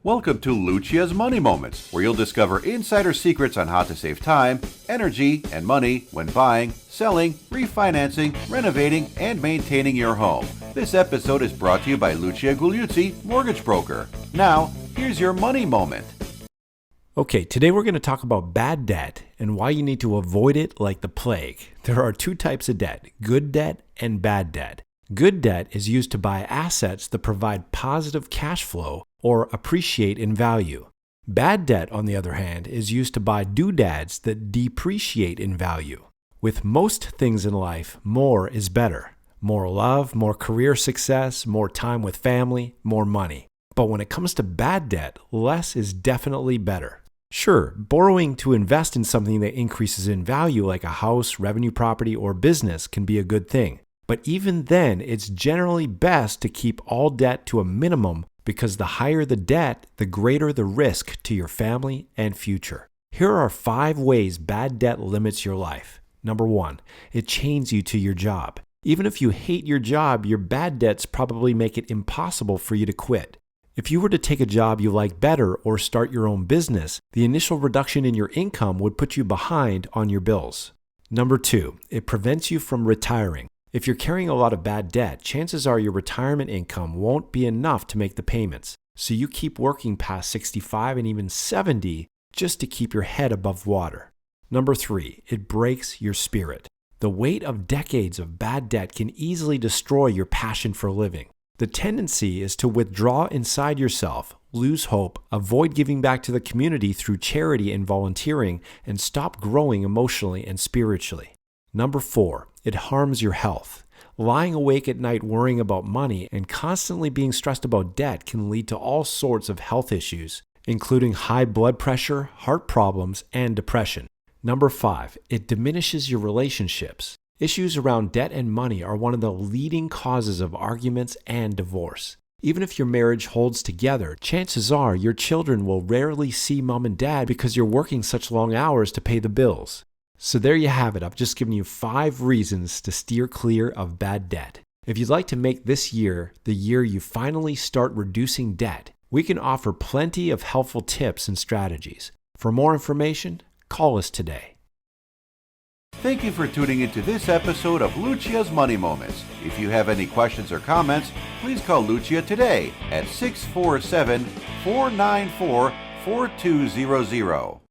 Welcome to Lucia's Money Moments, where you'll discover insider secrets on how to save time, energy, and money when buying, selling, refinancing, renovating, and maintaining your home. This episode is brought to you by Lucia Gugliuzzi, mortgage broker. Now, here's your money moment. Okay, today we're going to talk about bad debt and why you need to avoid it like the plague. There are two types of debt, good debt and bad debt. Good debt is used to buy assets that provide positive cash flow or appreciate in value. Bad debt, on the other hand, is used to buy doodads that depreciate in value. With most things in life, more is better. More love, more career success, more time with family, more money. But when it comes to bad debt, less is definitely better. Sure, borrowing to invest in something that increases in value like a house, revenue property, or business can be a good thing. But even then, it's generally best to keep all debt to a minimum because the higher the debt, the greater the risk to your family and future. Here are 5 ways bad debt limits your life. Number 1, it chains you to your job. Even if you hate your job, your bad debts probably make it impossible for you to quit. If you were to take a job you like better or start your own business, the initial reduction in your income would put you behind on your bills. Number 2, it prevents you from retiring. If you're carrying a lot of bad debt, chances are your retirement income won't be enough to make the payments. So you keep working past 65 and even 70 just to keep your head above water. Number 3, it breaks your spirit. The weight of decades of bad debt can easily destroy your passion for living. The tendency is to withdraw inside yourself, lose hope, avoid giving back to the community through charity and volunteering, and stop growing emotionally and spiritually. Number 4, it harms your health. Lying awake at night worrying about money and constantly being stressed about debt can lead to all sorts of health issues, including high blood pressure, heart problems, and depression. Number 5, it diminishes your relationships. Issues around debt and money are one of the leading causes of arguments and divorce. Even if your marriage holds together, chances are your children will rarely see mom and dad because you're working such long hours to pay the bills. So there you have it. I've just given you 5 reasons to steer clear of bad debt. If you'd like to make this year the year you finally start reducing debt, we can offer plenty of helpful tips and strategies. For more information, call us today. Thank you for tuning into this episode of Lucia's Money Moments. If you have any questions or comments, please call Lucia today at 647-494-4200.